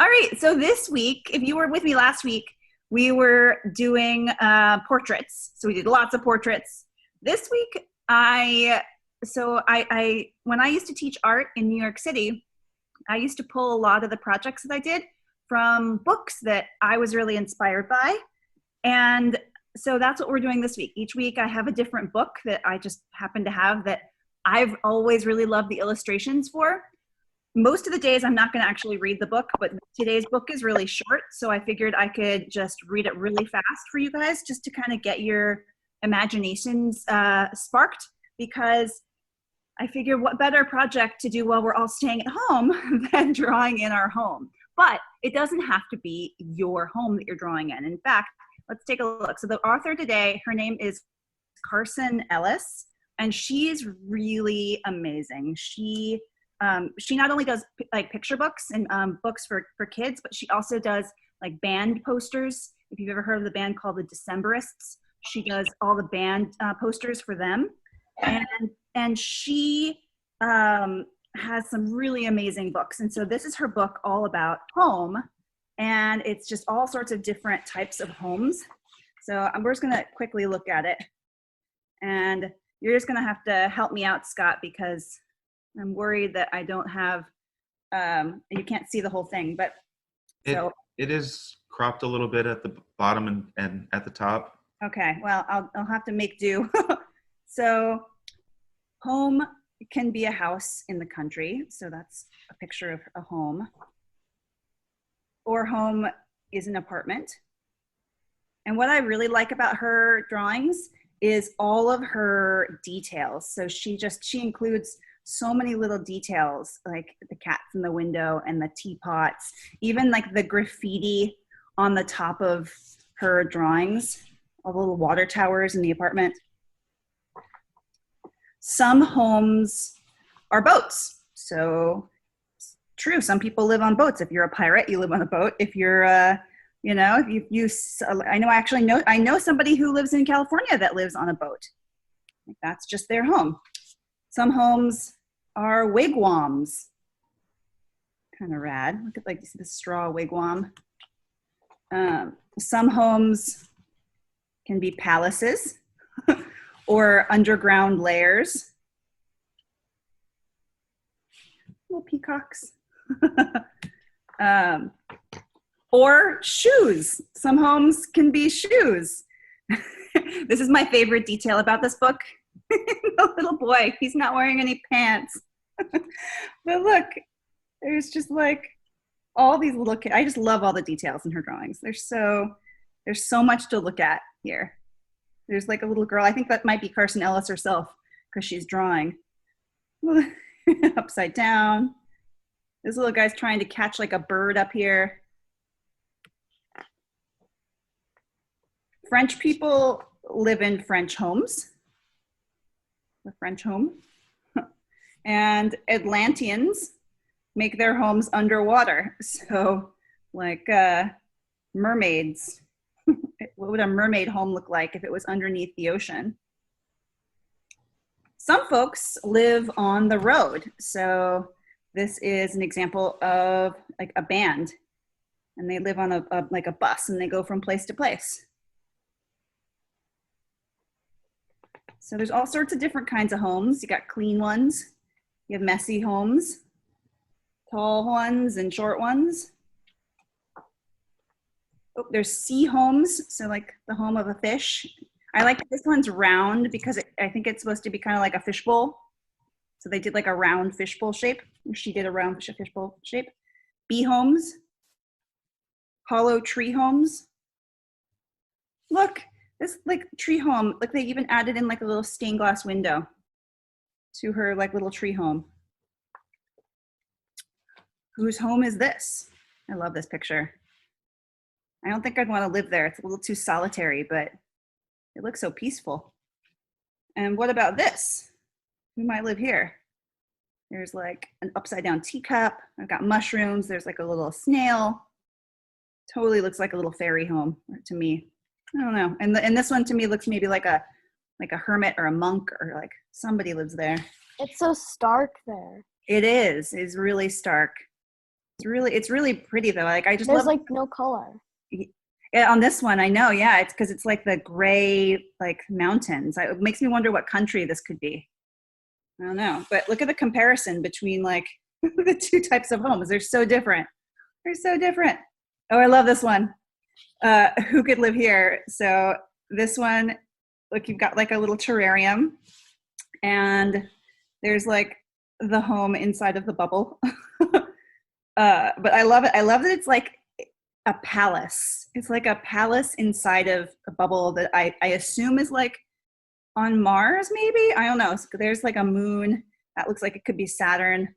All right, so this week, if you were with me last week, we were doing portraits. So we did lots of portraits. This week, when I used to teach art in New York City, I used to pull a lot of the projects that I did from books that I was really inspired by. And so that's what we're doing this week. Each week I have a different book that I just happen to have that I've always really loved the illustrations for. Most of the days I'm not going to actually read the book, but today's book is really short, so I figured I could just read it really fast for you guys just to kind of get your imaginations sparked, because I figured what better project to do while we're all staying at home than drawing in our home. But it doesn't have to be your home that you're drawing in. In fact, let's take a look. So the author today, her name is Carson Ellis, and she's really amazing. She not only does like picture books and books for kids, but she also does like band posters. If you've ever heard of the band called the Decemberists, she does all the band posters for them. And she has some really amazing books. And so this is her book all about home. And it's just all sorts of different types of homes. So we're just gonna quickly look at it. And you're just gonna have to help me out, Scott, because I'm worried that I don't have, you can't see the whole thing, but so. It is cropped a little bit at the bottom and at the top. Okay, well, I'll have to make do. So home can be a house in the country. So that's a picture of a home. Or home is an apartment. And what I really like about her drawings is all of her details. So she includes so many little details, like the cats in the window and the teapots, even like the graffiti on the top of her drawings, all the little water towers in the apartment. Some homes are boats. So true, some people live on boats. If you're a pirate, you live on a boat. If you're, I know somebody who lives in California that lives on a boat. That's just their home. Some homes are wigwams. Kind of rad. Look at like the straw wigwam. Some homes can be palaces or underground lairs. Little peacocks. Or shoes. Some homes can be shoes. This is my favorite detail about this book. The little boy, he's not wearing any pants. But look, there's just like all these little kids. I just love all the details in her drawings. There's so much to look at here. There's like a little girl. I think that might be Carson Ellis herself because she's drawing. Upside down. This little guy's trying to catch like a bird up here. French people live in French homes. The French home. And Atlanteans make their homes underwater. So like mermaids. What would a mermaid home look like if it was underneath the ocean? Some folks live on the road. So this is an example of like a band, and they live on a bus, and they go from place to place. So there's all sorts of different kinds of homes. You got clean ones, you have messy homes, tall ones and short ones. Oh, there's sea homes, so like the home of a fish. I like this one's round because I think it's supposed to be kind of like a fishbowl. So they did like a round fishbowl shape. She did a round fishbowl shape. Bee homes, hollow tree homes. Look, this like tree home, like they even added in like a little stained glass window to her like little tree home. Whose home is this? I love this picture. I don't think I'd want to live there. It's a little too solitary, but it looks so peaceful. And what about this? Who might live here? There's like an upside down teacup. I've got mushrooms. There's like a little snail. Totally looks like a little fairy home to me. I don't know. And this one to me looks maybe like a hermit or a monk, or like somebody lives there. It's so stark there. It is really stark. It's really pretty though. Like I just There's love like no color. yeah, on this one. I know. Yeah, it's because it's like the gray like mountains. It makes me wonder what country this could be. I don't know, but look at the comparison between like the two types of homes. They're so different. They're so different. Oh, I love this one. Who could live here? So this one, look, you've got like a little terrarium, and there's like the home inside of the bubble. But I love it. I love that it's like a palace. It's like a palace inside of a bubble that I assume is like on Mars, maybe? I don't know. So there's like a moon. That looks like it could be Saturn.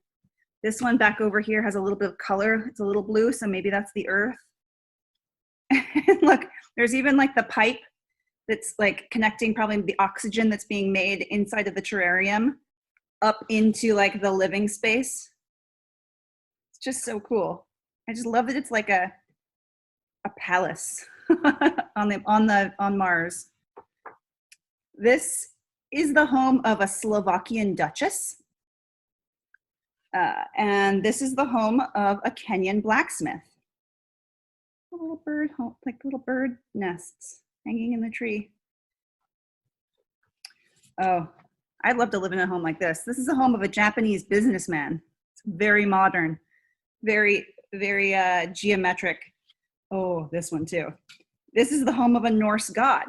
This one back over here has a little bit of color. It's a little blue, so maybe that's the Earth. Look, there's even like the pipe that's like connecting probably the oxygen that's being made inside of the terrarium up into like the living space. It's just so cool. I just love that it's like a palace on Mars. This is the home of a Slovakian duchess. And this is the home of a Kenyan blacksmith. A little bird home, like little bird nests hanging in the tree. Oh, I'd love to live in a home like this. This is a home of a Japanese businessman. It's very modern, very, very geometric. Oh, this one too. This is the home of a Norse god.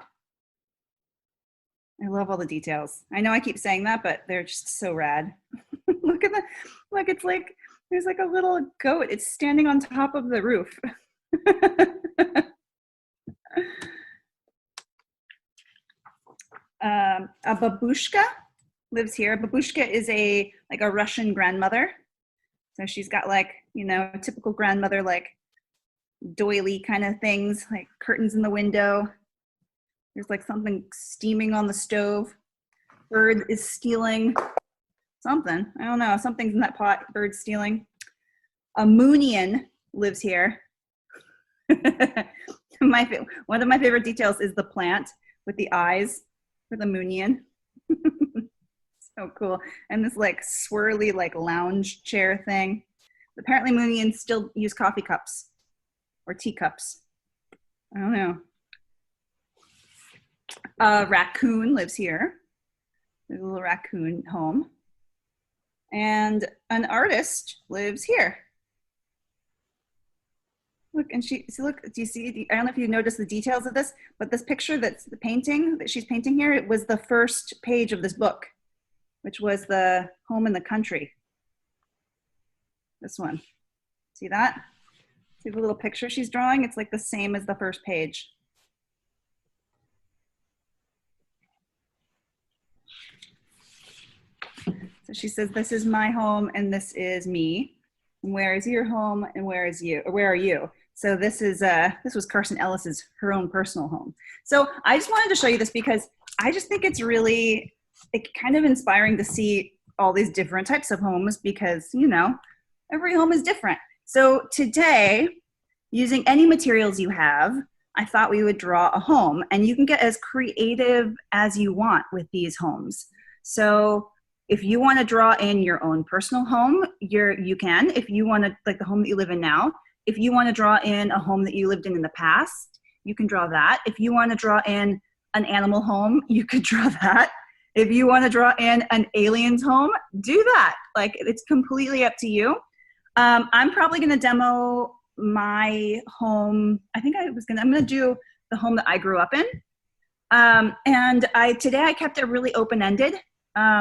I love all the details. I know I keep saying that, but they're just so rad. Look at look, it's like, there's like a little goat. It's standing on top of the roof. A babushka lives here. Babushka is like a Russian grandmother. So she's got like, you know, typical grandmother, like doily kind of things, like curtains in the window. There's like something steaming on the stove. Bird is stealing something. I don't know. Something's in that pot. Bird stealing. A Moonian lives here. One of my favorite details is the plant with the eyes for the Moonian. So cool. And this like swirly like lounge chair thing. Apparently Moonians still use coffee cups or teacups. I don't know. A raccoon lives here. There's a little raccoon home. And an artist lives here. Look, and look, do you see, I don't know if you noticed the details of this, but this picture that's the painting that she's painting here, it was the first page of this book, which was the home in the country. This one, see that? See the little picture she's drawing? It's like the same as the first page. So she says, this is my home and this is me. And where is your home and where is you, or where are you? So this was Carson Ellis's, her own personal home. So I just wanted to show you this because I just think it's really kind of inspiring to see all these different types of homes because, you know, every home is different. So today, using any materials you have, I thought we would draw a home, and you can get as creative as you want with these homes. So if you want to draw in your own personal home, you can. If you want to, like the home that you live in now, if you want to draw in a home that you lived in the past, you can draw that. If you want to draw in an animal home, you could draw that. If you want to draw in an alien's home, do that. Like, it's completely up to you. I'm probably going to demo my home. I'm going to do the home that I grew up in. And today I kept it really open-ended.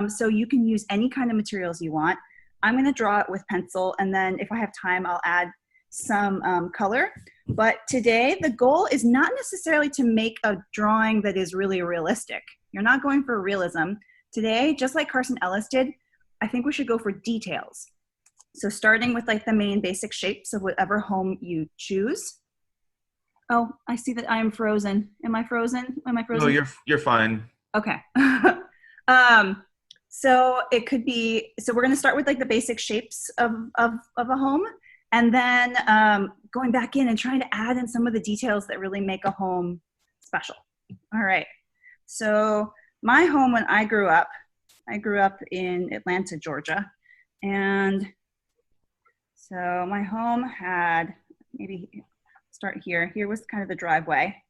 So you can use any kind of materials you want. I'm going to draw it with pencil, and then if I have time, I'll add some color. But today the goal is not necessarily to make a drawing that is really realistic. You're not going for realism. Today, just like Carson Ellis did, I think we should go for details. So starting with like the main basic shapes of whatever home you choose. Oh, I see that I am frozen. Am I frozen? Am I frozen? No, you're fine. Okay. So it could be, so we're going to start with like the basic shapes of a home, and then going back in and trying to add in some of the details that really make a home special. All right. So my home, when I grew up in Atlanta, Georgia. And So my home had, maybe start here. Here was kind of the driveway.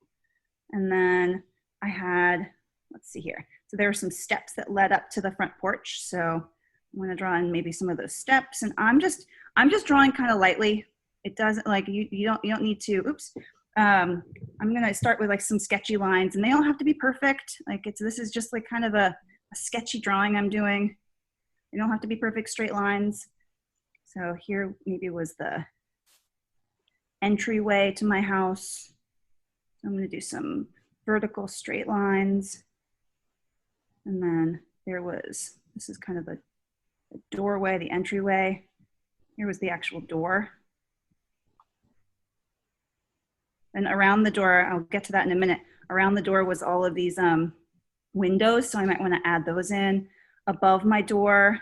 And then I had, let's see here. So there were some steps that led up to the front porch. So I'm gonna draw in maybe some of those steps, and I'm just drawing kind of lightly. It doesn't, like, you don't need to, oops. I'm gonna start with like some sketchy lines, and they don't have to be perfect. Like this is just like kind of a sketchy drawing I'm doing. They don't have to be perfect straight lines. So here maybe was the entryway to my house. So I'm gonna do some vertical straight lines. And then there was, this is kind of the doorway, the entryway. Here was the actual door. And around the door, I'll get to that in a minute. Around the door was all of these windows, so I might want to add those in. Above my door,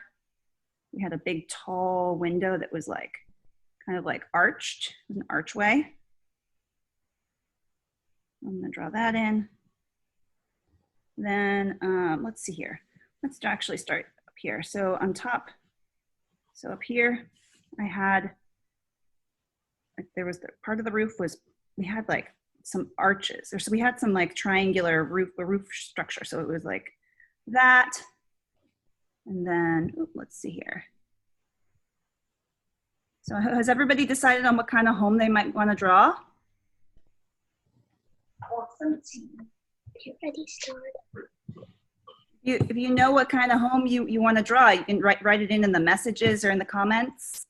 we had a big tall window that was like, kind of like arched, an archway. I'm gonna draw that in. Then let's see here. Let's actually start up here. So on top, so up here, I had, there was the part of the roof was, we had like some arches, or so we had some like triangular roof structure. So it was like that. And then, let's see here. So has everybody decided on what kind of home they might want to draw? Ready, start. If you know what kind of home you want to draw, you can write it in the messages or in the comments.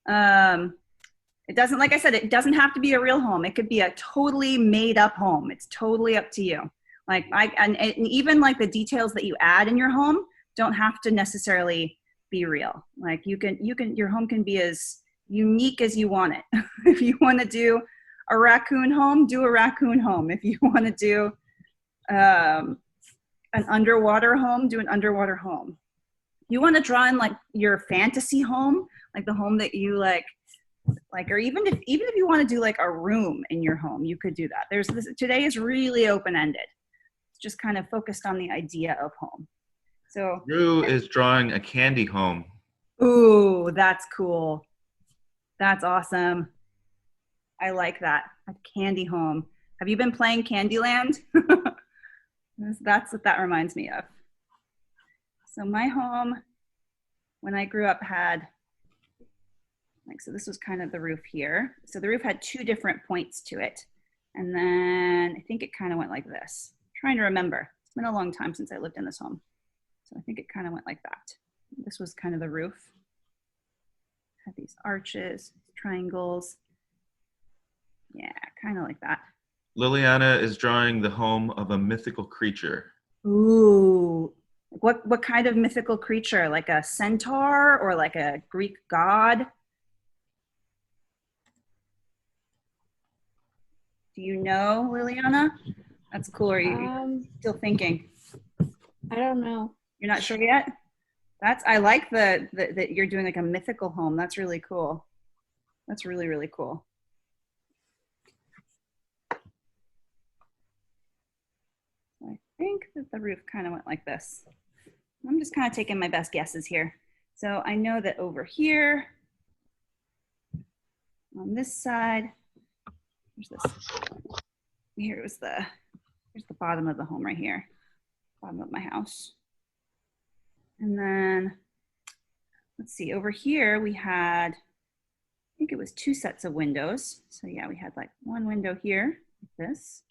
It doesn't, like I said, it doesn't have to be a real home. It could be a totally made up home. It's totally up to you. Like and even like the details that you add in your home don't have to necessarily be real. Like your home can be as unique as you want it. If you want to do a raccoon home, do a raccoon home. If you want to do an underwater home, do an underwater home. You want to draw in like your fantasy home, like the home that you like, or even if you want to do like a room in your home, you could do that. Today is really open-ended. It's just kind of focused on the idea of home. So Drew is drawing a candy home. ooh, that's cool. That's awesome. I like that. A candy home. Have you been playing Candyland? That's what that reminds me of. So my home, when I grew up, had, like, so this was kind of the roof here. So the roof had two different points to it. And then I think it kind of went like this. I'm trying to remember. It's been a long time since I lived in this home. So I think it kind of went like that. This was kind of the roof. Had these arches, triangles. Yeah, kind of like that. Liliana is drawing the home of a mythical creature. Ooh, what kind of mythical creature? Like a centaur or like a Greek god? Do you know, Liliana? That's cool. Are you still thinking? I don't know. You're not sure yet? I like that you're doing like a mythical home. That's really cool. That's really, really cool. I think that the roof kind of went like this. I'm just kind of taking my best guesses here. So I know that over here, on this side, here's this. Here's the bottom of the home right here, bottom of my house. And then, let's see, over here we had, I think it was 2 sets of windows. So yeah, we had like one window here, like this,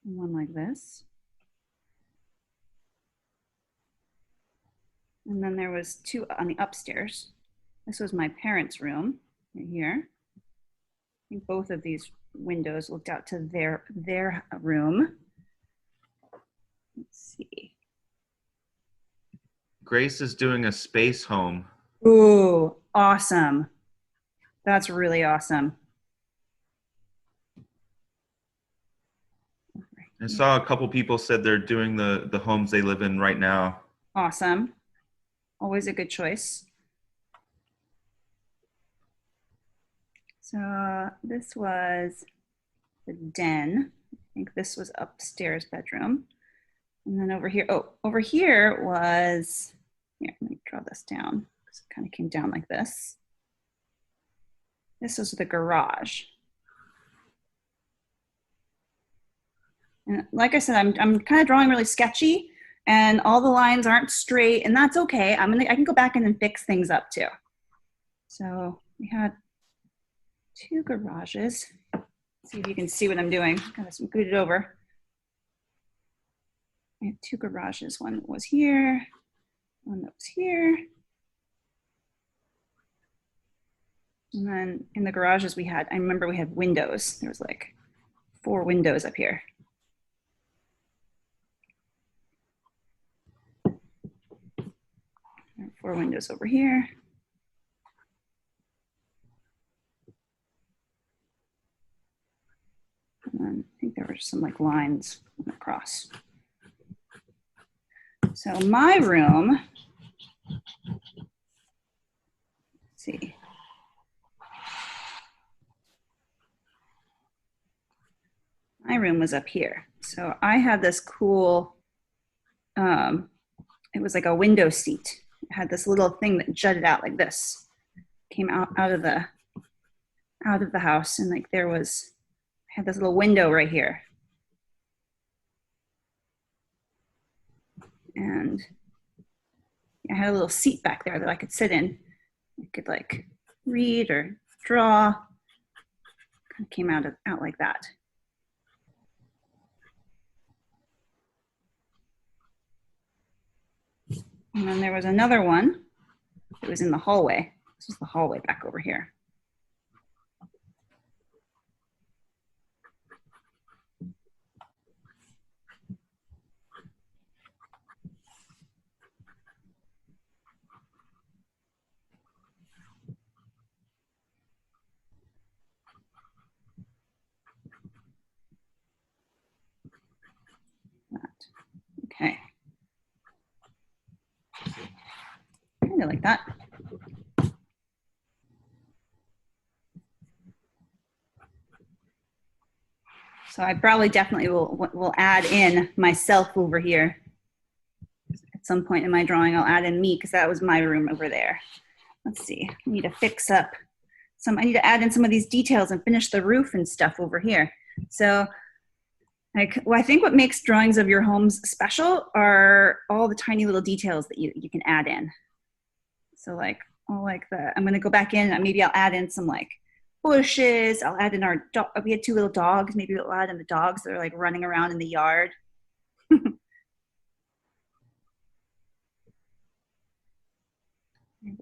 and one like this. And then there was 2 on the upstairs. This was my parents' room right here. I think both of these windows looked out to their room. Let's see. Grace is doing a space home. Ooh, awesome. That's really awesome. I saw a couple people said they're doing the homes they live in right now. Awesome. Always a good choice. So this was the den. I think this was upstairs bedroom. And then over here, over here was, here, let me draw this down because it kind of came down like this. This is the garage. And like I said, I'm kind of drawing really sketchy, and all the lines aren't straight, and that's okay. I can go back in and fix things up too. So we had 2 garages. Let's see if you can see what I'm doing. Kind of scoot it over. We had 2 garages. One was here, one that was here. And then in the garages I remember we had windows. There was like 4 windows up here. 4 windows over here. And then I think there were some like lines across. So my room, let's see. My room was up here. So I had this cool, it was like a window seat. It had this little thing that jutted out like this. Came out of the house, and like I had this little window right here. And I had a little seat back there that I could sit in. I could like read or draw. Kind of came out like that. And then there was another one. It was in the hallway. This is the hallway back over here. Okay. Kind of like that. So I probably definitely will add in myself over here. At some point in my drawing, I'll add in me because that was my room over there. Let's see, I need to fix up I need to add in some of these details and finish the roof and stuff over here. So I think what makes drawings of your homes special are all the tiny little details that you can add in. So like, I'm gonna go back in and maybe I'll add in some like bushes. I'll add in we had 2 little dogs. Maybe we'll add in the dogs that are like running around in the yard. There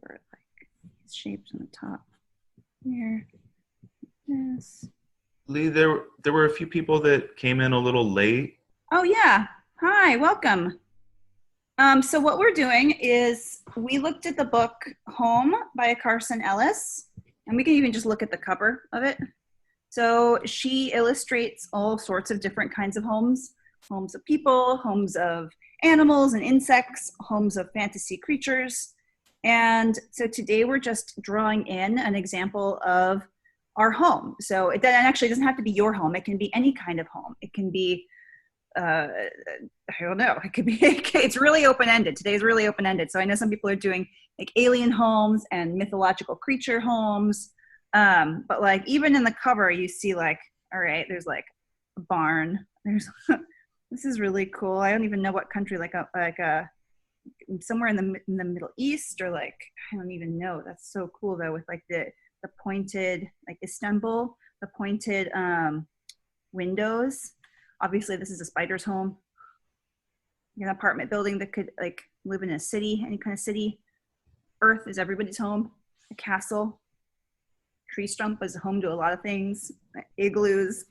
were like these shapes on the top here. This. Lee, there were a few people that came in a little late. Oh yeah, hi, welcome. So what we're doing is we looked at the book Home by Carson Ellis, and we can even just look at the cover of it. So she illustrates all sorts of different kinds of homes of people, homes of animals and insects, homes of fantasy creatures. And so today we're just drawing in an example of our home. So it actually doesn't have to be your home. It can be any kind of home. It can be, I don't know, it could be, it's really open-ended. Today's really open-ended. So I know some people are doing like alien homes and mythological creature homes. But like even in the cover, you see like, all right, there's like a barn. There's, this is really cool. I don't even know what country, like somewhere in the Middle East, or like, I don't even know. That's so cool though, with like the pointed, like Istanbul, the pointed windows. Obviously this is a spider's home. An apartment building that could like live in a city, any kind of city. Earth is everybody's home. A castle. Tree stump is home to a lot of things. Igloos,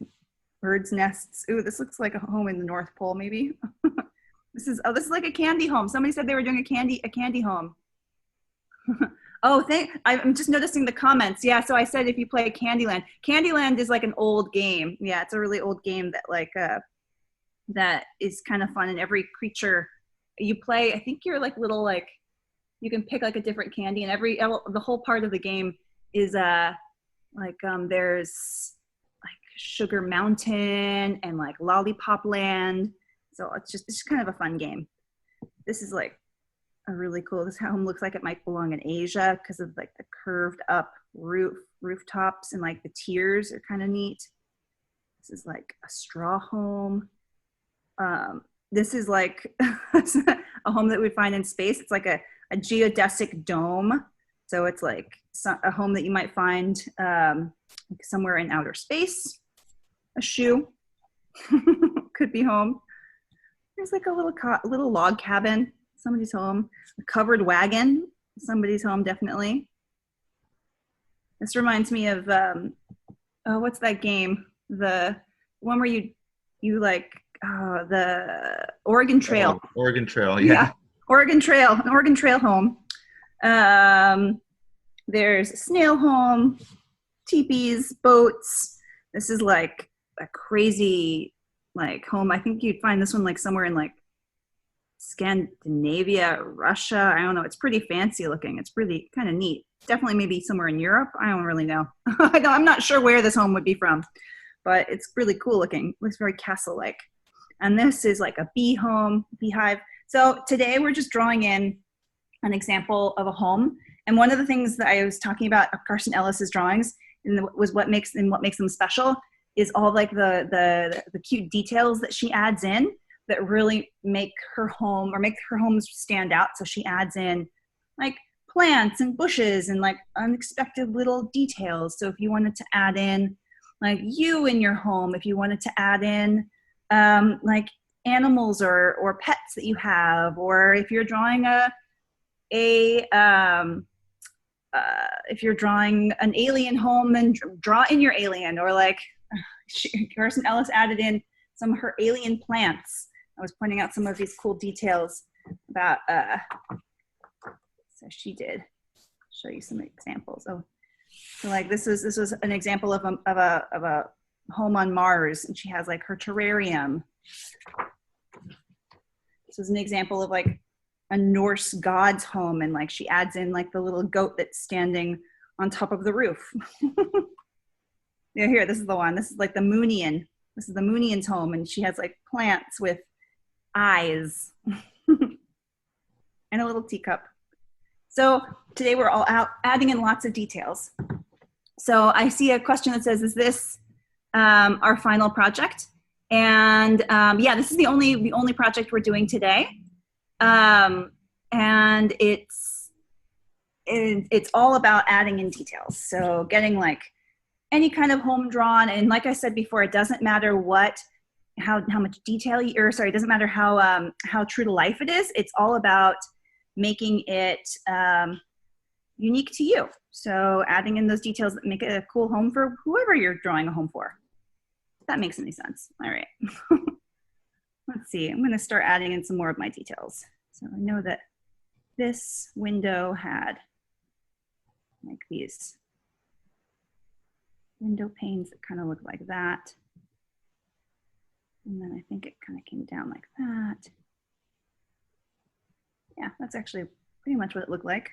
birds' nests. Ooh, this looks like a home in the North Pole, maybe. This is like a candy home. Somebody said they were doing a candy home. Oh, I'm just noticing the comments. Yeah, so I said if you play Candyland. Candyland is like an old game. Yeah, it's a really old game that like that is kind of fun, and every creature you play, I think you're like little, like you can pick like a different candy, and the whole part of the game is there's like Sugar Mountain and like Lollipop Land. So it's just kind of a fun game. This is like are really cool. This home looks like it might belong in Asia because of like the curved up rooftops, and like the tiers are kind of neat. This is like a straw home. This is like a home that we'd find in space. It's like a geodesic dome. So it's like a home that you might find somewhere in outer space. A shoe could be home. There's like a little log cabin, somebody's home. A covered wagon, somebody's home, definitely. This reminds me of, oh, what's that game? The one where you like, the Oregon Trail. Oh, Oregon Trail, yeah. Oregon Trail home. There's a snail home, teepees, boats. This is like a crazy like home. I think you'd find this one like somewhere in like Scandinavia, Russia. I don't know. It's pretty fancy looking. It's really kind of neat. Definitely maybe somewhere in Europe. I don't really know. I'm not sure where this home would be from, but it's really cool looking. It looks very castle-like. And this is like a beehive. So today we're just drawing in an example of a home. And one of the things that I was talking about of Carson Ellis's drawings was what makes them special is all like the cute details that she adds in that really make her home or make her homes stand out. So she adds in like plants and bushes and like unexpected little details. So if you wanted to add in like you in your home, if you wanted to add in like animals or pets that you have, or if you're drawing if you're drawing an alien home, then draw in your alien. Or like Carson Ellis added in some of her alien plants. I was pointing out some of these cool details about, so she did show you some examples. Oh, so like this was an example of a home on Mars, and she has like her terrarium. This is an example of like a Norse god's home, and like she adds in like the little goat that's standing on top of the roof. Yeah, here, this is the one. This is like the Moonian. This is the Moonian's home, and she has like plants with eyes and a little teacup. So today we're all out adding in lots of details. So I see a question that says, is this our final project? And yeah, this is the only project we're doing today. And it's all about adding in details. So getting like any kind of home drawn. And like I said before, it doesn't matter how much detail it doesn't matter how true to life it is. It's all about making it unique to you. So adding in those details that make it a cool home for whoever you're drawing a home for. If that makes any sense. All right. Let's see, I'm gonna start adding in some more of my details. So I know that this window had like these window panes that kind of look like that. And then I think it kind of came down like that. Yeah, that's actually pretty much what it looked like.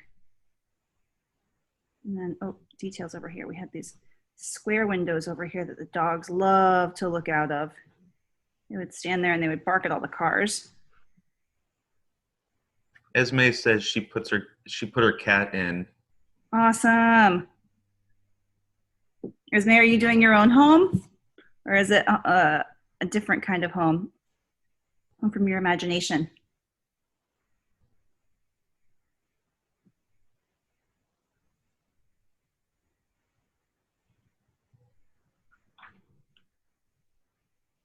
And then, oh, details over here. We had these square windows over here that the dogs love to look out of. They would stand there and they would bark at all the cars. Esme says she put her cat in. Awesome. Esme, are you doing your own home? Or is it a different kind of home? Home from your imagination?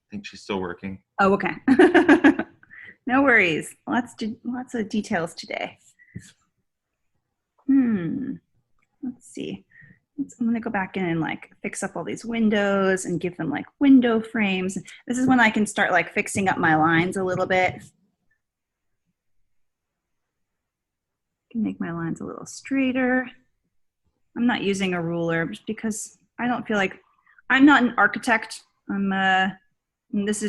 I think she's still working. Oh, okay. No worries. Lots of details today. Let's see. I'm gonna go back in and like fix up all these windows and give them like window frames. This is when I can start like fixing up my lines a little bit. I can make my lines a little straighter. I'm not using a ruler just because I don't feel like, I'm not an architect.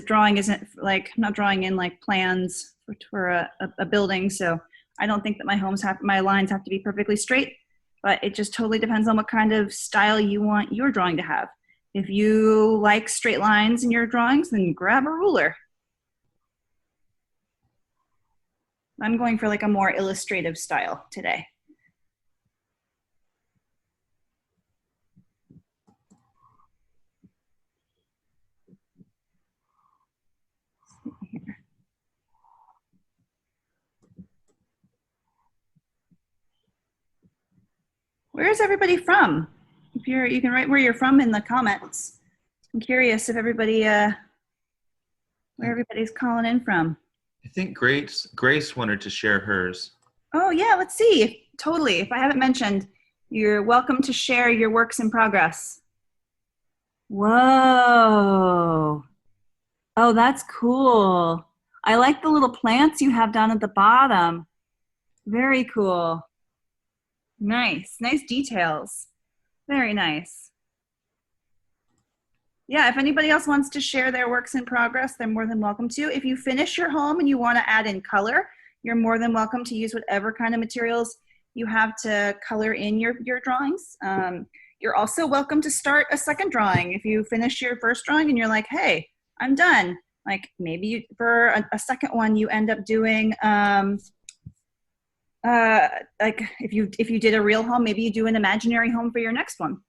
Drawing isn't like, I'm not drawing in like plans for a building, so I don't think that my lines have to be perfectly straight, but it just totally depends on what kind of style you want your drawing to have. If you like straight lines in your drawings, then grab a ruler. I'm going for like a more illustrative style today. Where is everybody from? If you can write where you're from in the comments. I'm curious if everybody, where everybody's calling in from. I think Grace wanted to share hers. Oh yeah, let's see. Totally. If I haven't mentioned, you're welcome to share your works in progress. Whoa. Oh, that's cool. I like the little plants you have down at the bottom. Very cool. Nice. Nice details. Very nice. Yeah, if anybody else wants to share their works in progress, they're more than welcome to. If you finish your home and you want to add in color, you're more than welcome to use whatever kind of materials you have to color in your drawings. You're also welcome to start a second drawing. If you finish your first drawing and you're like, hey, I'm done. Like maybe for a second one, you end up doing, like if you did a real home, maybe you do an imaginary home for your next one.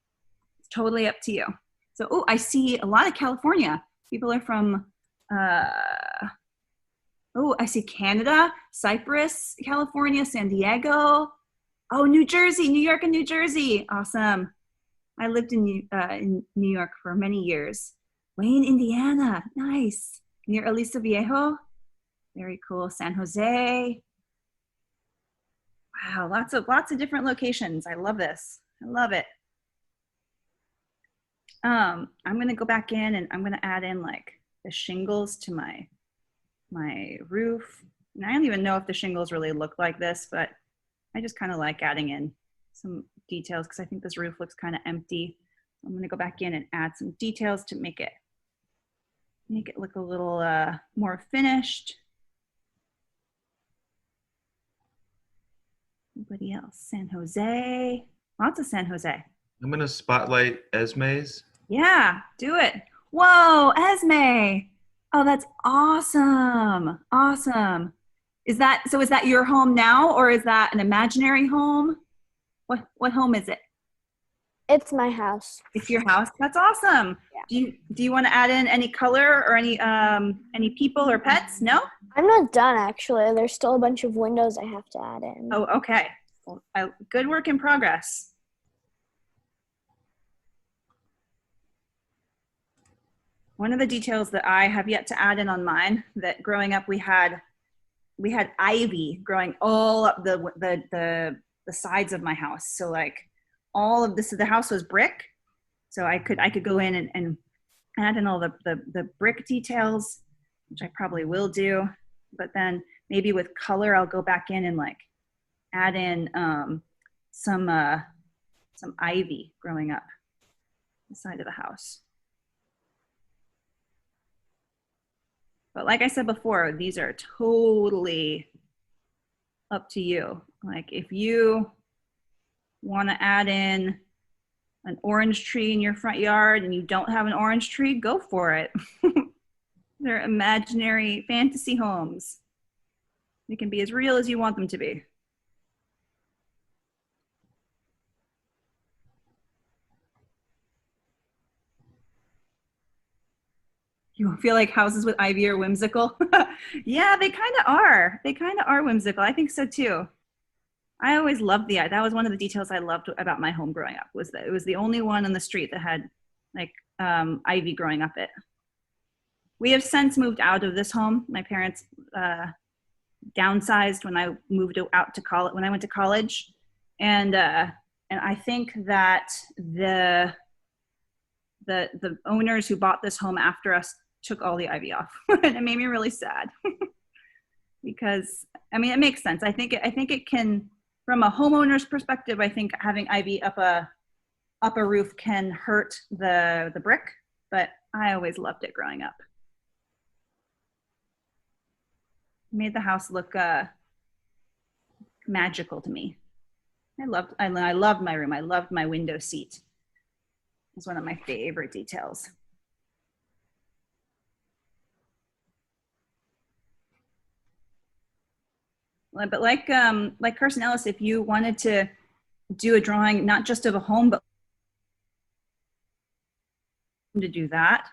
It's totally up to you. So, oh, I see a lot of California. People are from, oh, I see Canada, Cyprus, California, San Diego. Oh, New Jersey, New York and New Jersey. Awesome. I lived in New York for many years. Wayne, Indiana. Nice. Near Aliso Viejo. Very cool. San Jose. Wow, lots of different locations. I love this. I love it. I'm gonna go back in and I'm gonna add in like the shingles to my roof. And I don't even know if the shingles really look like this, but I just kind of like adding in some details because I think this roof looks kind of empty. So I'm gonna go back in and add some details to make it look a little more finished. Anybody else? San Jose. Lots of San Jose. I'm going to spotlight Esme's. Yeah, do it. Whoa, Esme. Oh, that's awesome. Awesome. Is that your home now or is that an imaginary home? What home is it? It's my house. It's your house. That's awesome. Yeah. Do you want to add in any color or any people or pets? No? I'm not done actually. There's still a bunch of windows I have to add in. Oh, okay. Well, good work in progress. One of the details that I have yet to add in on mine, that growing up we had ivy growing all up the sides of my house. So like all of this, the house was brick. So I could go in and add in all the brick details, which I probably will do. But then maybe with color, I'll go back in and like add in some ivy growing up the side of the house. But like I said before, these are totally up to you. Like if you want to add in an orange tree in your front yard and you don't have an orange tree, go for it. They're imaginary fantasy homes. They can be as real as you want them to be. You feel like houses with ivy are whimsical? Yeah, they kind of are. They kind of are whimsical. I think so too. I always loved that was one of the details I loved about my home growing up, was that it was the only one on the street that had like ivy growing up it. We have since moved out of this home. My parents downsized when I moved out to college, when I went to college. And I think that the owners who bought this home after us took all the ivy off. And it made me really sad. Because I mean, it makes sense. I think it can, from a homeowner's perspective, I think having ivy up a roof can hurt the brick, but I always loved it growing up. It made the house look magical to me. I loved my room. I loved my window seat. It was one of my favorite details. But like Carson Ellis, if you wanted to do a drawing, not just of a home, but to do that.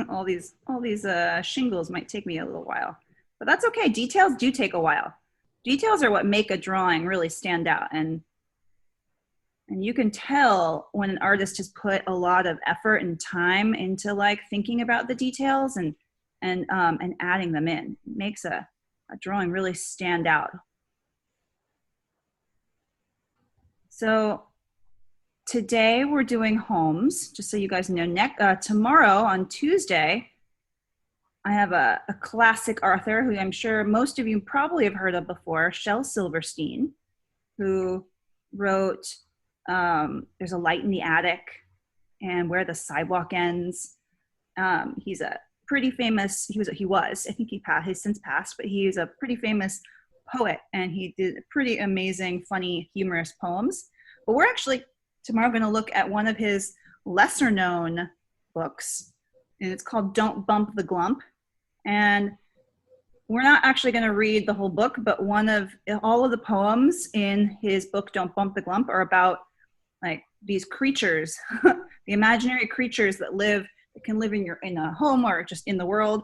all these shingles might take me a little while, but that's okay. Details do take a while. Details are what make a drawing really stand out, and you can tell when an artist has put a lot of effort and time into like thinking about the details and adding them in. It makes a drawing really stand out. So today we're doing homes, just so you guys know. Tomorrow on Tuesday, I have a classic author who I'm sure most of you probably have heard of before, Shel Silverstein, who wrote There's a Light in the Attic and Where the Sidewalk Ends. He's a pretty famous, he was, I think he's since passed, but he is a pretty famous poet, and he did pretty amazing, funny, humorous poems. But we're actually tomorrow going to look at one of his lesser known books, and it's called Don't Bump the Glump. And we're not actually going to read the whole book, but all of the poems in his book Don't Bump the Glump are about like these creatures, the imaginary creatures that can live in a home or just in the world.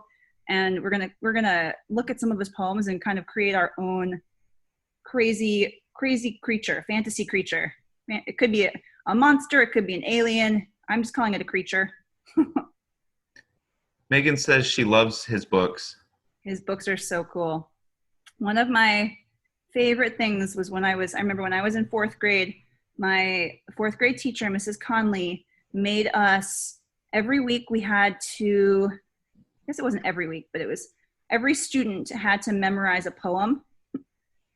And we're gonna look at some of his poems and kind of create our own crazy creature, fantasy creature. It could be a monster, it could be an alien. I'm just calling it a creature. Megan says she loves his books. His books are so cool. One of my favorite things was I remember when I was in fourth grade, my fourth grade teacher, Mrs. Conley, made us, every week we had to, I guess it wasn't every week, but it was every student had to memorize a poem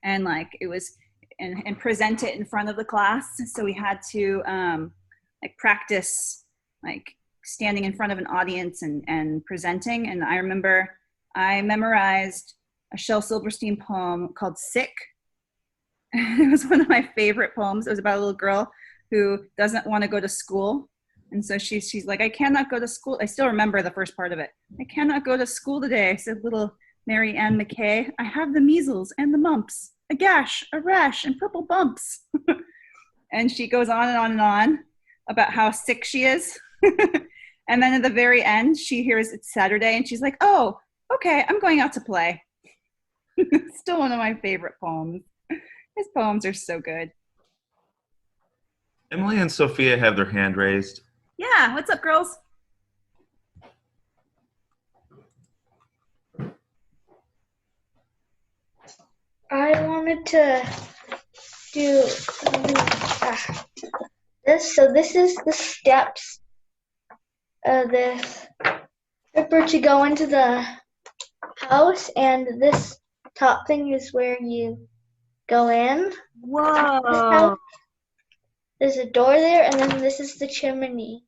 and like it was, and present it in front of the class. So we had to like practice like standing in front of an audience and presenting. And I remember I memorized a Shel Silverstein poem called Sick. It was one of my favorite poems. It was about a little girl who doesn't want to go to school. And so she's like, I cannot go to school. I still remember the first part of it. I cannot go to school today, said little Mary Ann McKay. I have the measles and the mumps, a gash, a rash, and purple bumps. And she goes on and on and on about how sick she is. And then at the very end, she hears it's Saturday and she's like, oh, okay, I'm going out to play. Still one of my favorite poems. His poems are so good. Emily and Sophia have their hand raised. Yeah, what's up, girls? I wanted to do this. So this is the steps of this stripper to go into the house, and this top thing is where you go in. Whoa. There's a door there, and then this is the chimney.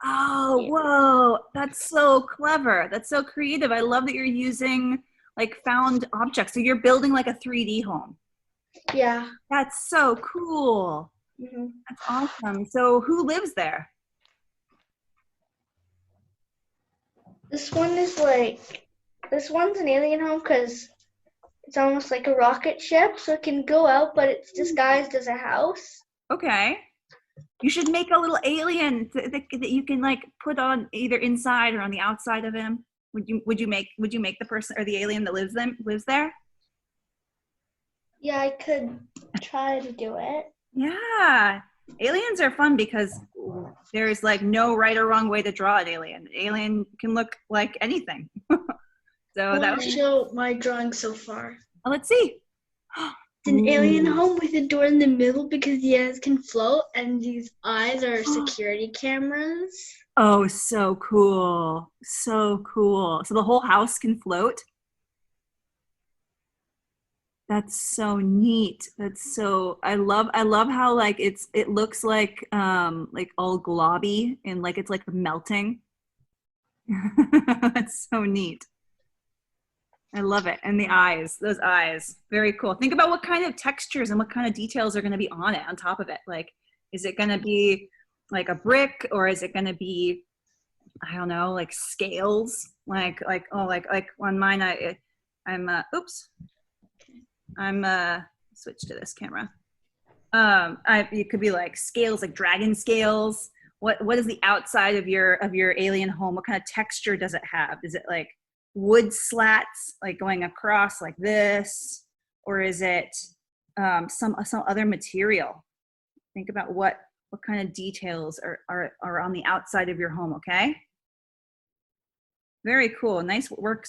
Oh, whoa. That's so clever. That's so creative. I love that you're using like found objects. So you're building like a 3D home. Yeah. That's so cool. Mm-hmm. That's awesome. So who lives there? This one's an alien home because it's almost like a rocket ship, so it can go out, but it's disguised as a house. Okay. You should make a little alien that you can like put on either inside or on the outside of him. Would you make the person or the alien that lives there? Yeah, I could try to do it. Yeah. Aliens are fun because there's like no right or wrong way to draw an alien. An alien can look like anything. So I want to show my drawing so far. Oh, let's see. It's an alien home with a door in the middle because the eyes can float, and these eyes are security cameras. Oh, so cool. So cool. So the whole house can float? That's so neat. That's so, I love how like it looks like all globby and like it's like melting. That's so neat. I love it. And the eyes, those eyes, very cool. Think about what kind of textures and what kind of details are going to be on it, on top of it. Like, is it going to be like a brick, or is it going to be, I don't know, like scales? Like on mine, switch to this camera. It could be like scales, like dragon scales. What is the outside of your alien home? What kind of texture does it have? Is it like wood slats, like going across like this, or is it some other material? Think about what kind of details are on the outside of your home. Okay. Very cool. Nice work.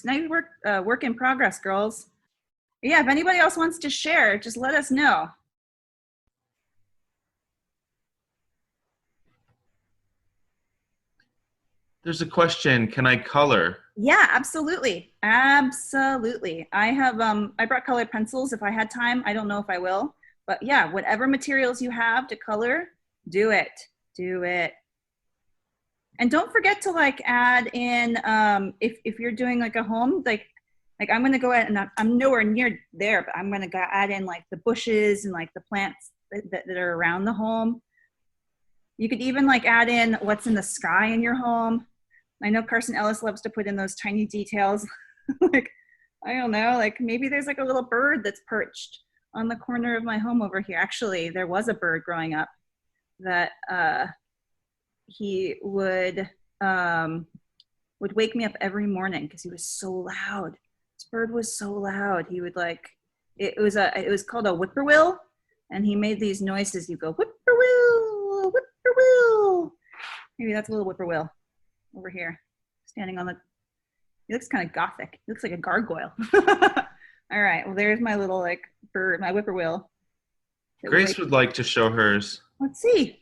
Work in progress, girls. Yeah. If anybody else wants to share, just let us know. There's a question. Can I color? Yeah, absolutely. Absolutely. I have, I brought colored pencils if I had time. I don't know if I will, but yeah, whatever materials you have to color, do it. Do it. And don't forget to like add in, if you're doing like a home, like I'm going to go ahead and I'm nowhere near there, but I'm going to go add in like the bushes and like the plants that are around the home. You could even like add in what's in the sky in your home. I know Carson Ellis loves to put in those tiny details. Like, I don't know, like maybe there's like a little bird that's perched on the corner of my home over here. Actually, there was a bird growing up that he would wake me up every morning because he was so loud. This bird was so loud. He would like, it was called a whippoorwill, and he made these noises. You go whippoorwill, whippoorwill. Maybe that's a little whippoorwill over here, standing on the, he looks kind of gothic. He looks like a gargoyle. All right, well, there's my little like bird, my whippoorwill. Grace would like to show hers. Let's see.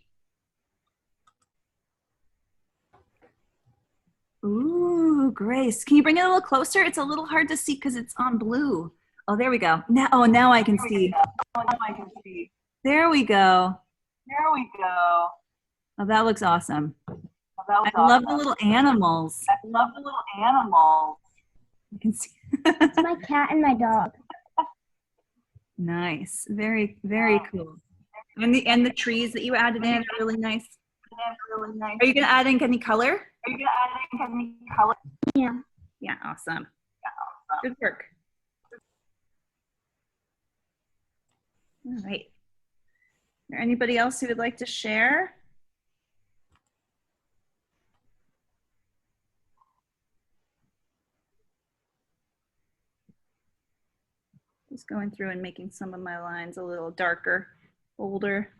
Ooh, Grace, can you bring it a little closer? It's a little hard to see because it's on blue. Oh, there we go. Now I can see. There we go. Oh, that looks awesome. I love the little animals. You can see. It's my cat and my dog. Nice. Very, very cool. And the trees that you added in are really nice. Are you gonna add in any color? Yeah. Yeah, awesome. Good work. All right. Is there anybody else who would like to share? Just going through and making some of my lines a little darker, bolder.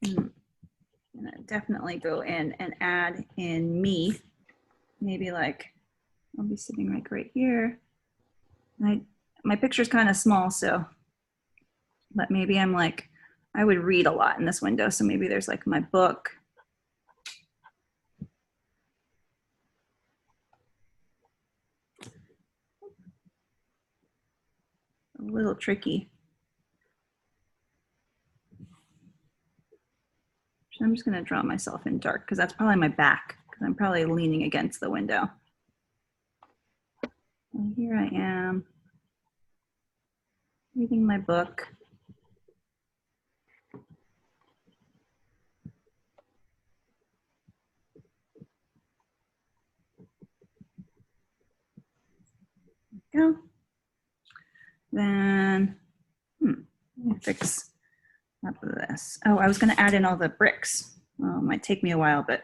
I'm gonna definitely go in and add in me. Maybe like, I'll be sitting like right here. My picture's kind of small, so, but maybe I'm like, I would read a lot in this window, so maybe there's like my book. A little tricky. So I'm just gonna draw myself in dark because that's probably my back, because I'm probably leaning against the window. And here I am, reading my book. Go. Then, let me fix up this. Oh, I was gonna add in all the bricks. Well, it might take me a while, but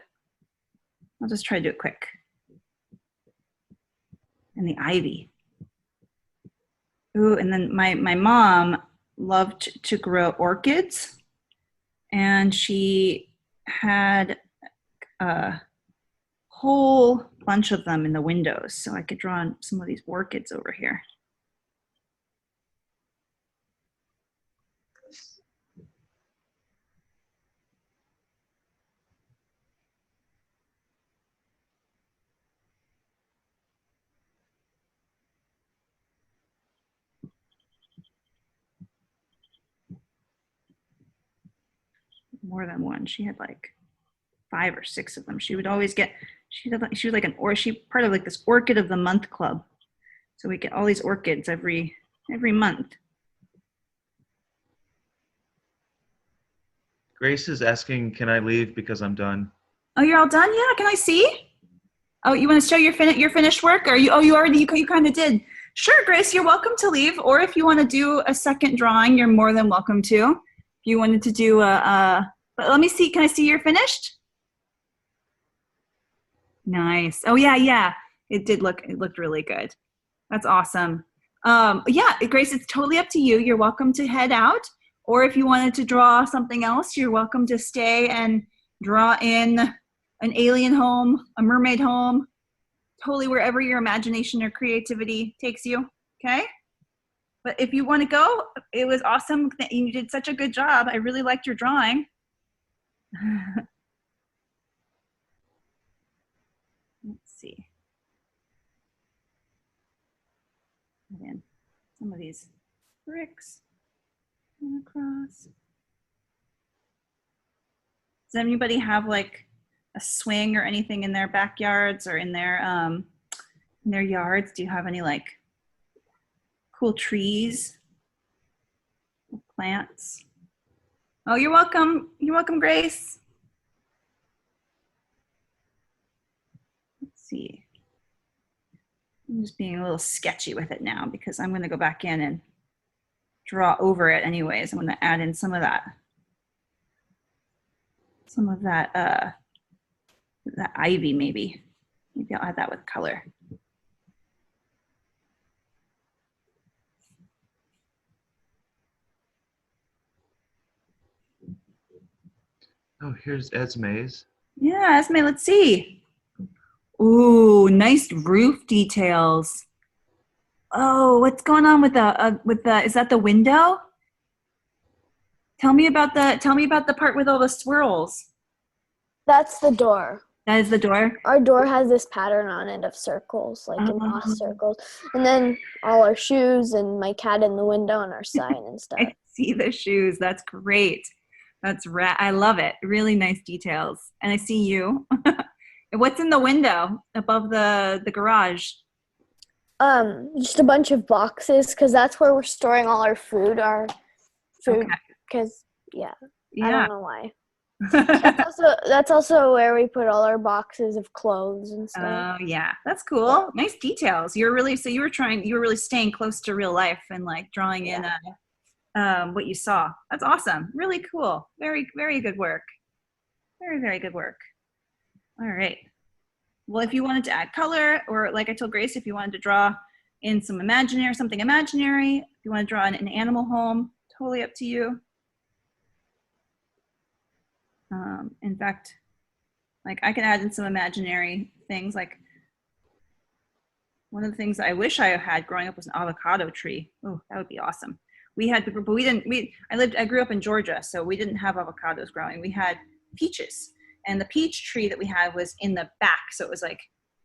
I'll just try to do it quick. And the ivy. Ooh, and then my mom loved to grow orchids, and she had a whole bunch of them in the windows, so I could draw on some of these orchids over here. more than one. She had like 5 or 6 of them. She would always get, she was like she part of like this orchid of the month club. So we get all these orchids every month. Grace is asking, can I leave because I'm done? Oh, you're all done? Yeah, can I see? Oh, you want to show your finished work? Or you kind of did. Sure, Grace, you're welcome to leave. Or if you want to do a second drawing, you're more than welcome to. If you wanted to do but let me see, can I see you're finished? Nice. Oh yeah. It looked really good. That's awesome. Yeah, Grace, it's totally up to you. You're welcome to head out. Or if you wanted to draw something else, you're welcome to stay and draw in an alien home, a mermaid home, totally wherever your imagination or creativity takes you, okay? But if you want to go, it was awesome. You did such a good job. I really liked your drawing. Let's see. Again, some of these bricks across. Does anybody have like a swing or anything in their backyards or in their yards? Do you have any like cool trees, plants? Oh, you're welcome. You're welcome, Grace. Let's see. I'm just being a little sketchy with it now because I'm going to go back in and draw over it anyways. I'm going to add in some of that that ivy maybe. Maybe I'll add that with color. Oh, here's Esme's. Yeah, Esme, let's see. Ooh, nice roof details. Oh, what's going on with the is that the window? Tell me about the part with all the swirls. That's the door. That is the door. Our door has this pattern on it of circles, like embossed circles. And then all our shoes and my cat in the window and our sign and stuff. I see the shoes. That's great. That's I love it. Really nice details. And I see you. What's in the window above the garage? Just a bunch of boxes because that's where we're storing all our food. Because I don't know why. That's also where we put all our boxes of clothes and stuff. Oh yeah, that's cool. Nice details. You were really staying close to real life and like drawing in what you saw. That's awesome. Really cool. Very, very good work. Very, very good work. All right. Well, if you wanted to add color, or like I told Grace, if you wanted to draw in something imaginary, if you want to draw in an animal home, totally up to you. In fact, like I can add in some imaginary things. Like one of the things I wish I had growing up was an avocado tree. Oh, that would be awesome. I grew up in Georgia, so we didn't have avocados growing. We had peaches, and the peach tree that we had was in the back. So it was like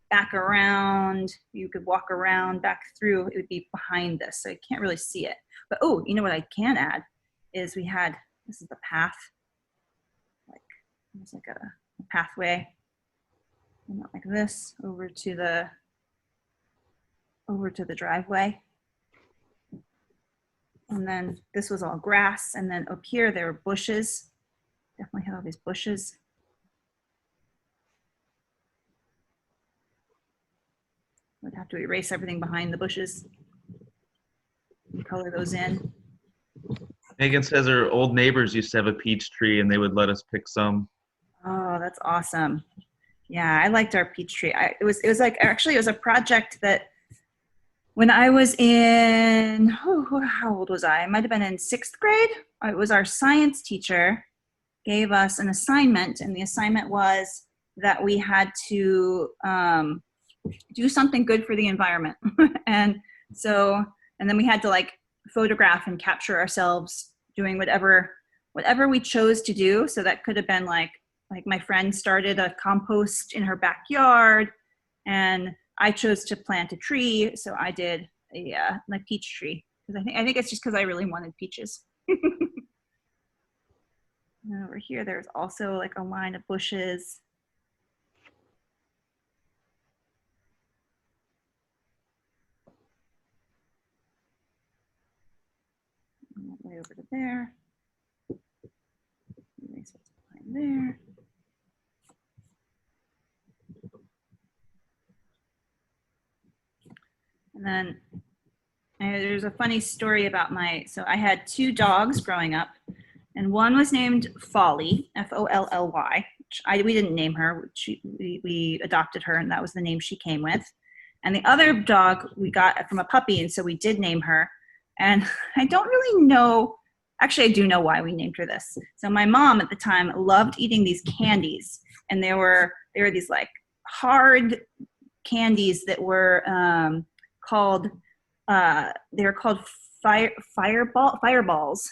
back around, you could walk around back through, it would be behind this. So you can't really see it. But oh, you know what I can add is this is the path. It's like a pathway, like this over to the driveway. And then this was all grass, and then up here there were bushes. Definitely had all these bushes. Would have to erase everything behind the bushes and color those in. Megan says her old neighbors used to have a peach tree and they would let us pick some. Oh, that's awesome. Yeah, I liked our peach tree. It was a project that when I was in, how old was I? I might have been in 6th grade. It was our science teacher gave us an assignment, and the assignment was that we had to do something good for the environment. and then we had to like photograph and capture ourselves doing whatever we chose to do. So that could have been like my friend started a compost in her backyard, and I chose to plant a tree. So I did my peach tree, because I think it's just because I really wanted peaches. And over here, there's also like a line of bushes. And all the way over to there. Nice line there. And then there's a funny story about so I had 2 dogs growing up, and one was named Folly, F-O-L-L-Y. We didn't name her. We adopted her, and that was the name she came with. And the other dog we got from a puppy, and so we did name her. And I don't really know, actually I do know why we named her this. So my mom at the time loved eating these candies, and they were these like hard candies that were called fireballs.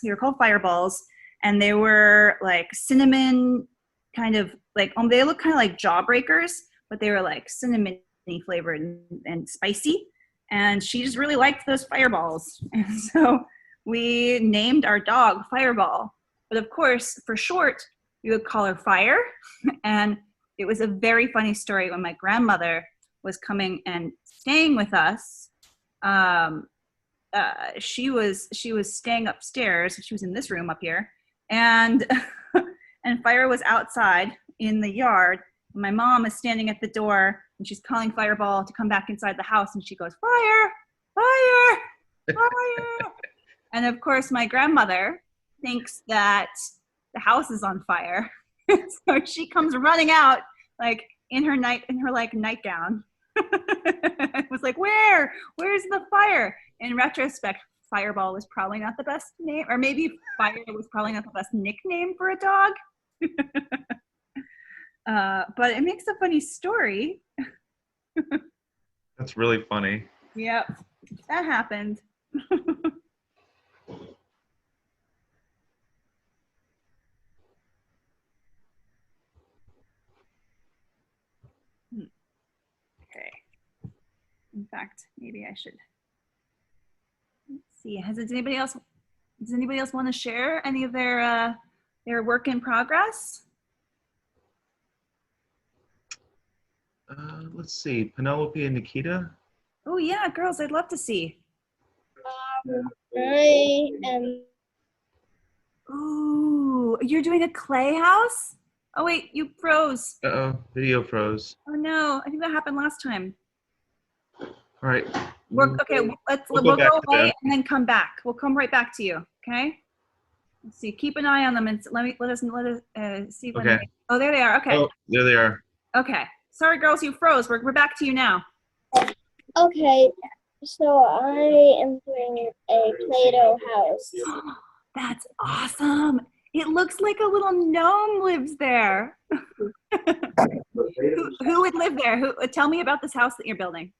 They were called fireballs, and they were like cinnamon kind of like, they look kind of like jawbreakers, but they were like cinnamon flavored and spicy. And she just really liked those fireballs. And so we named our dog Fireball. But of course, for short, we would call her Fire. And it was a very funny story when my grandmother was coming and staying with us. She was staying upstairs. She was in this room up here, and and Fire was outside in the yard. My mom is standing at the door, and she's calling Fireball to come back inside the house, and she goes, "Fire, fire, fire!" And of course, my grandmother thinks that the house is on fire, so she comes running out, like in her nightgown. It was like, where's the fire? In retrospect, Fireball was probably not the best name, or maybe Fire was probably not the best nickname for a dog. But it makes a funny story. That's really funny. Yep, that happened. Okay. In fact, maybe I should. Let's see. Does anybody else want to share any of their work in progress? Let's see, Penelope and Nikita. Oh yeah, girls, I'd love to see. I am. Ooh, you're doing a clay house? Oh wait, you froze. Uh-oh, video froze. Oh no, I think that happened last time. All right. Okay, we'll go back go to away them. and then come back. We'll come right back to you. Okay. Let's see. Keep an eye on them and let us see when. Okay. Oh, there they are. Okay. Oh, there they are. Okay. Sorry, girls, you froze. We're back to you now. Okay, so I am doing a Play-Doh house. That's awesome. It looks like a little gnome lives there. Who would live there? Tell me about this house that you're building.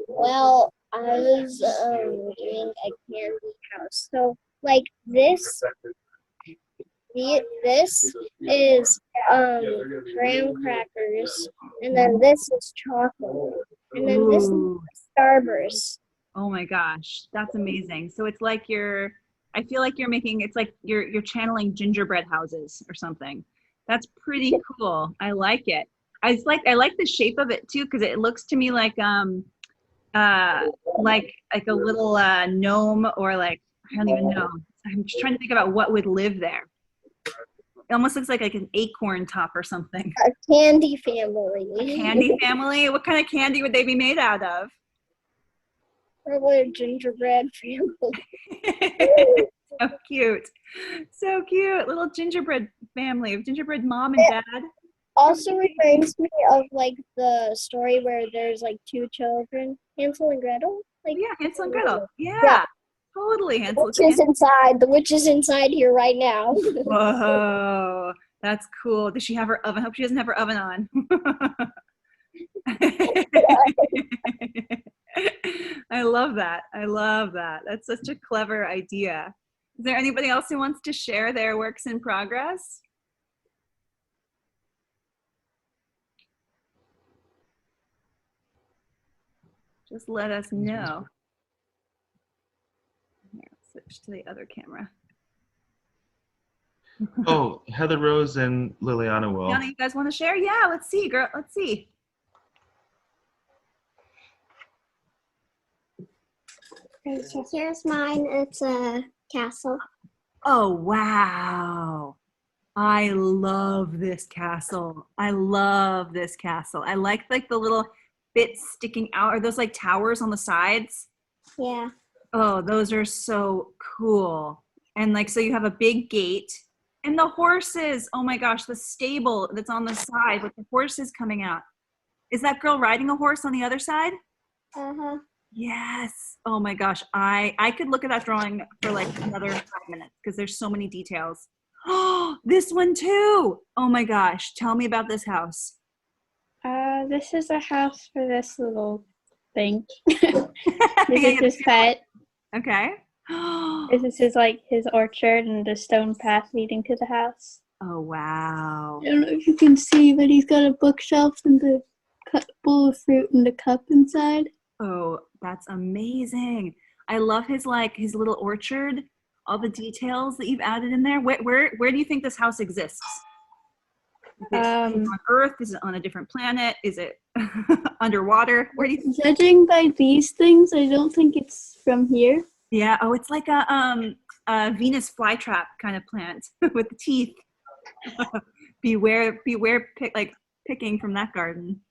Well, I was doing a candy house. So, like this is graham crackers, and then this is chocolate, and then this is Ooh. Starburst. Oh my gosh, that's amazing. So it's like I feel like it's like you're channeling gingerbread houses or something. That's pretty cool. I like it. I like the shape of it too, because it looks to me like a little gnome, or like, I don't even know. I'm just trying to think about what would live there. It almost looks like an acorn top or something. A candy family. A candy family? What kind of candy would they be made out of? Probably a gingerbread family. So cute. So cute. Little gingerbread family, gingerbread mom and dad. Also reminds me of like the story where there's like 2 children, Hansel and Gretel. Like, Yeah, Hansel and Gretel. Yeah, Yeah. totally. The witch is inside. The witch is inside here right now. Whoa, that's cool. Does she have her oven? I hope she doesn't have her oven on. I love that. I love that. That's such a clever idea. Is there anybody else who wants to share their works in progress? Just let us know. Here, let's switch to the other camera. Oh, Heather Rose and Liliana will. Yana, you guys want to share? Yeah, let's see, girl. Let's see. Okay, so here's mine. It's a castle. Oh, wow. I love this castle. I love this castle. I like the little bits sticking out. Are those like towers on the sides? Yeah. Oh, those are so cool. And like, so you have a big gate and the horses. Oh my gosh, the stable that's on the side with the horses coming out. Is that girl riding a horse on the other side? Uh-huh. Yes. Oh my gosh. I could look at that drawing for like another 5 minutes because there's so many details. Oh, this one too. Oh my gosh. Tell me about this house. This is a house for this little thing. This Yeah, is his pet. okay. This is like his orchard and the stone path leading to the house. Oh, wow. I don't know if you can see, but he's got a bookshelf and the bowl of fruit and the cup inside. Oh, that's amazing. I love his little orchard, all the details that you've added in there. Where do you think this house exists? Is it on Earth? Is it on a different planet? Is it underwater? Where do you think? Judging by these things, I don't think it's from here. Yeah. Oh, it's like a Venus flytrap kind of plant with the teeth. beware, picking from that garden.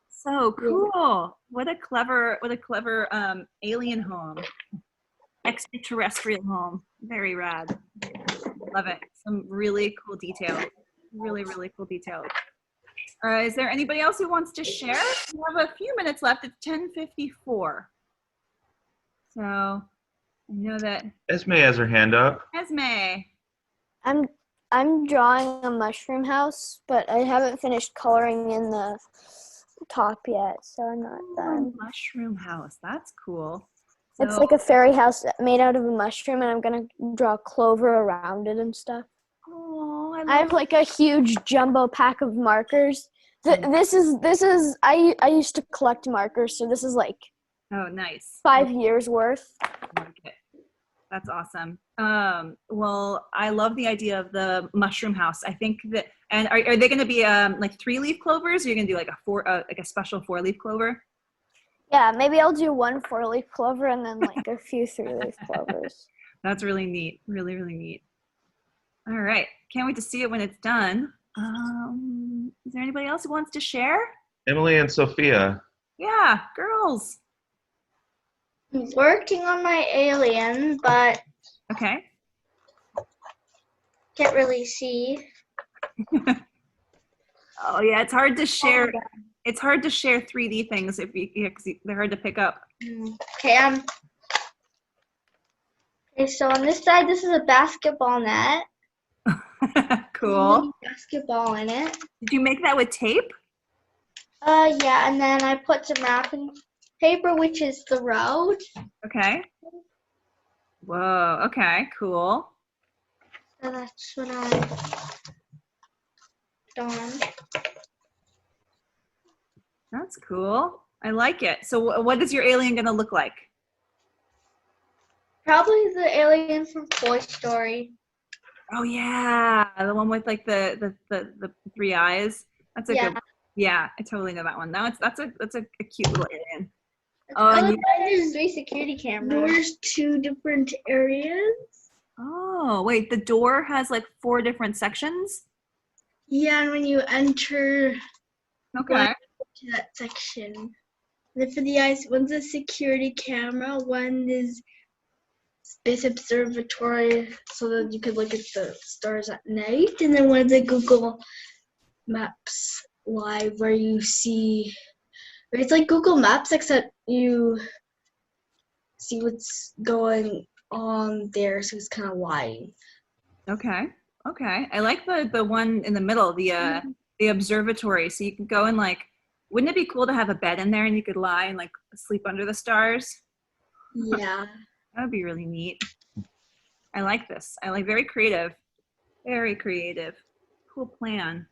So cool. What a clever alien home. Extraterrestrial home. Very rad. Love it. Some really cool details. Really, really cool details. Is there anybody else who wants to share? We have a few minutes left. It's 10:54. So I know that Esme has her hand up. Esme. I'm drawing a mushroom house, but I haven't finished coloring in the top yet, so I'm not done. Mushroom house. That's cool. It's So- like a fairy house made out of a mushroom, and I'm gonna draw clover around it and stuff. Oh, I have like a huge jumbo pack of markers. This is I used to collect markers, so this is like Oh, nice. 5 years worth. I like it. That's awesome. Well, I love the idea of the mushroom house. I think that, and are they going to be like 3-leaf clovers? Or you're going to do like a special 4-leaf clover? Yeah, maybe I'll do 1 4-leaf clover and then like a few 3-leaf clovers. That's really neat. Really, really neat. All right. Can't wait to see it when it's done. Is there anybody else who wants to share? Emily and Sophia. Yeah, girls. I'm working on my alien, but Okay. can't really see. Oh yeah, it's hard to share. It's hard to share 3D things if cause they're hard to pick up. Okay, okay, so on this side, this is a basketball net. Cool. Basketball in it. Did you make that with tape? Yeah, and then I put some wrapping paper, which is the road. Okay. Whoa. Okay. Cool. So that's what I've done. That's cool. I like it. So what is your alien going to look like? Probably the alien from Toy Story. Oh yeah, the one with like the 3 eyes. That's a good. Yeah, I totally know that one. That's a cute little alien. Oh, there's 3 security cameras. There's 2 different areas. Oh wait, the door has like 4 different sections. Yeah, and when you enter Okay. to that section, then for the eyes, one's a security camera, one is space observatory so that you could look at the stars at night, and then one's a Google Maps live where you see, it's like Google Maps except you see what's going on there, so it's kind of live. Okay. Okay. I like the one in the middle, the observatory. So you can go and like, wouldn't it be cool to have a bed in there and you could lie and like sleep under the stars? Yeah. That would be really neat. I like this. I like very creative. Very creative. Cool plan.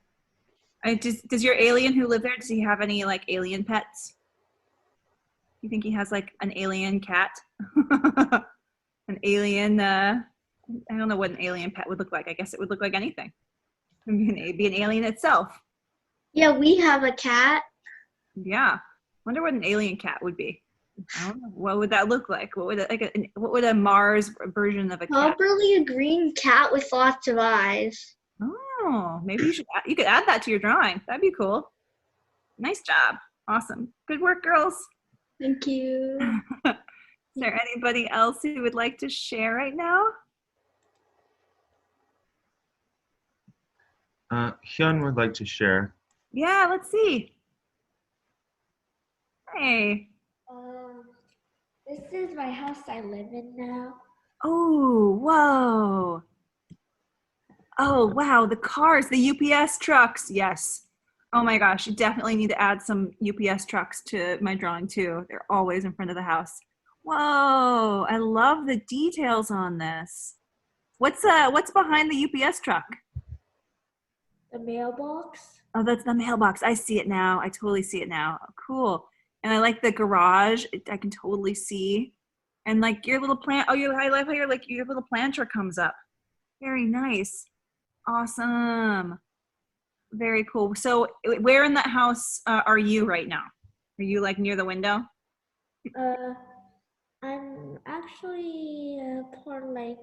Does your alien who live there, does he have any like alien pets? You think he has like an alien cat? An alien I don't know what an alien pet would look like. I guess it would look like anything. I mean, it'd be an alien itself. Yeah, we have a cat. Yeah. Wonder what an alien cat would be. I don't know. What would that look like? What would a Mars version of a cat? Probably a green cat with lots of eyes. Oh, maybe you could add that to your drawing. That'd be cool. Nice job. Awesome. Good work, girls. Thank you. Is there anybody else who would like to share right now? Hyun would like to share. Yeah, let's see. Hey. This is my house I live in now. Oh, whoa. Oh, wow. The cars, the UPS trucks. Yes. Oh my gosh. You definitely need to add some UPS trucks to my drawing too. They're always in front of the house. Whoa. I love the details on this. What's behind the UPS truck? The mailbox. Oh, that's the mailbox. I see it now. I totally see it now. Cool. And I like the garage. I can totally see. And like your little plant. Oh, I love how your little planter comes up. Very nice. Awesome. Very cool. So where in that house are you right now? Are you like near the window? I'm actually part like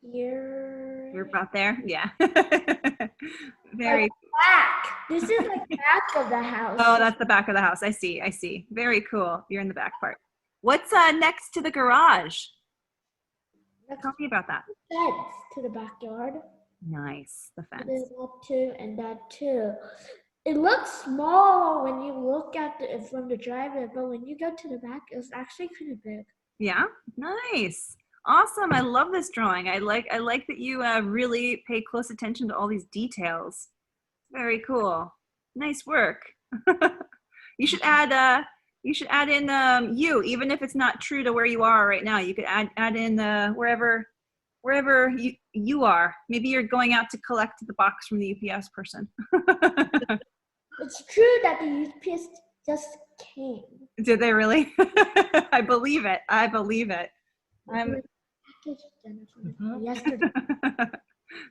here. You're about there? Yeah. Very. Back. This is like back of the house. Oh, that's the back of the house. I see. I see. Very cool. You're in the back part. What's next to the garage? Tell me about that. Fence to the backyard. Nice. The fence. There's that too and that too. It looks small when you look at it from the driveway, but when you go to the back, it's actually kind of big. Yeah. Nice. Awesome. I love this drawing. I like that you really pay close attention to all these details. Very cool. Nice work. You should add in you, even if it's not true to where you are right now. You could add in wherever you are. Maybe you're going out to collect the box from the UPS person. It's true that the UPS just came. Did they really? I believe it. I believe it. Yesterday.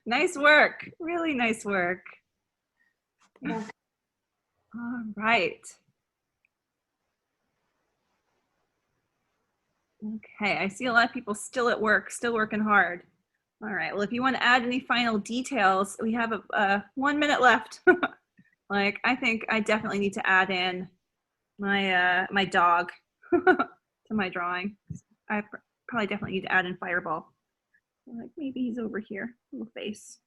Nice work. Really nice work. Yeah. All right. Okay, I see a lot of people still at work, still working hard. All right, well, if you want to add any final details, we have 1 minute left. Like, I think I definitely need to add in my my dog to my drawing. I probably definitely need to add in Fireball. Like, maybe he's over here, little face.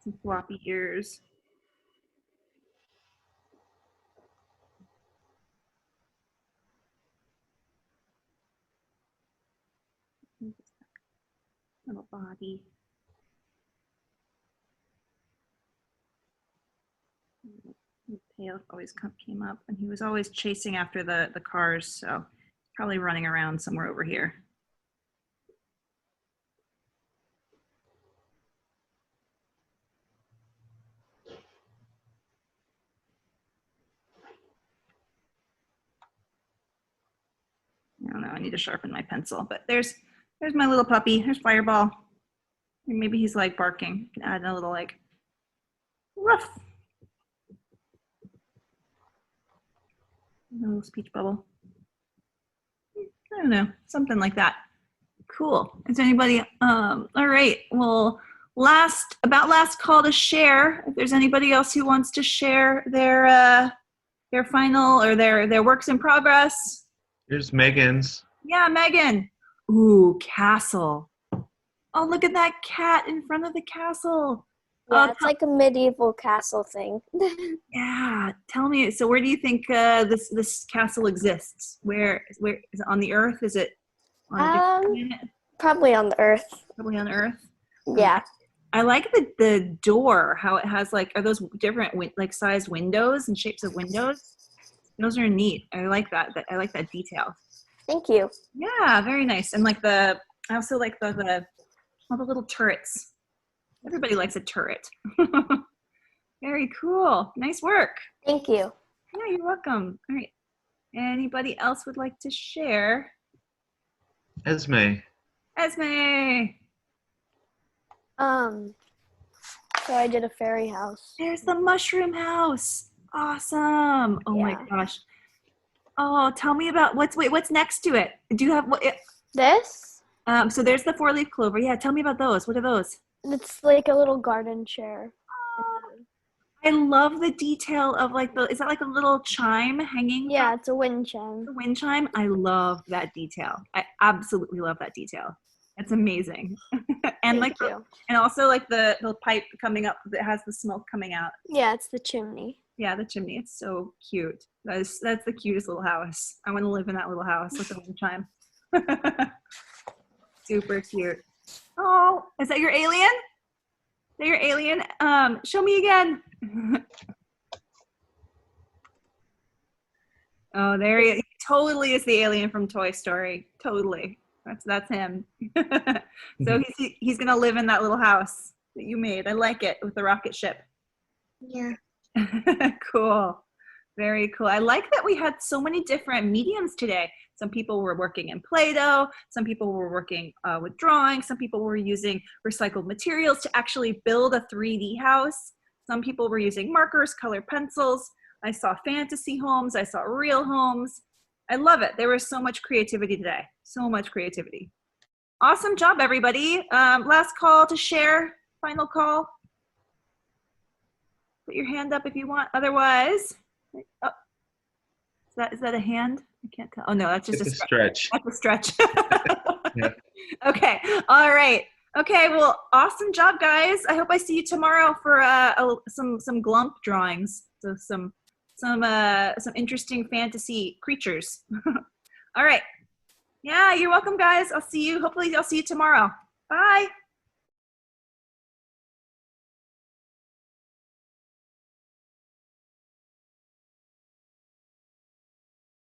Some floppy ears. Little body. His tail always came up, and he was always chasing after the cars, so probably running around somewhere over here. I don't know, I need to sharpen my pencil, but there's my little puppy. There's Fireball. And maybe he's like barking. You can add a little like ruff. A little speech bubble. I don't know, something like that. Cool. Is anybody, all right, well, last call to share. If there's anybody else who wants to share their final or their works in progress. Here's Megan's. Yeah, Megan. Ooh, castle. Oh, look at that cat in front of the castle. Yeah, it's like a medieval castle thing. Yeah, tell me. So, where do you think this castle exists? Where is it on the Earth? Is it on a different planet? Probably on the Earth. Probably on Earth. Yeah. I like the door. How it has like, are those different like sized windows and shapes of windows? Those are neat. I like that. I like that detail. Thank you. Yeah, very nice. And like I also like the all the little turrets. Everybody likes a turret. Very cool. Nice work. Thank you. Yeah, you're welcome. All right. Anybody else would like to share? Esme. Esme. So I did a fairy house. There's the mushroom house. Awesome. Oh my Yeah. gosh. Oh, tell me about what's next to it? Do you have what? This? So there's the 4-leaf clover. Yeah, tell me about those. What are those? It's like a little garden chair. I love the detail of like is that like a little chime hanging? Yeah, it's a wind chime. The wind chime. I love that detail. I absolutely love that detail. It's amazing. And Thank like you. and also like the pipe coming up that has the smoke coming out. Yeah, it's the chimney. Yeah, the chimney. It's so cute. That's the cutest little house. I want to live in that little house with the wind chime. Super cute. Oh, is that your alien? Is that your alien? Show me again. Oh, there he is. Totally is the alien from Toy Story. Totally. That's him. So he's gonna live in that little house that you made. I like it with the rocket ship. Yeah. Cool. Very cool. I like that we had so many different mediums today. Some people were working in Play-Doh. Some people were working with drawing. Some people were using recycled materials to actually build a 3D house. Some people were using markers, colored pencils. I saw fantasy homes. I saw real homes. I love it. There was so much creativity today. So much creativity. Awesome job, everybody. Last call to share. Final call. Put your hand up if you want. Otherwise, oh, is that a hand? I can't tell. Oh no, that's just It's a a stretch. That's a stretch. Yeah. Okay. All right. Okay. Well, awesome job, guys. I hope I see you tomorrow for some glump drawings. So some interesting fantasy creatures. All right. Yeah, you're welcome, guys. Hopefully I'll see you tomorrow. Bye.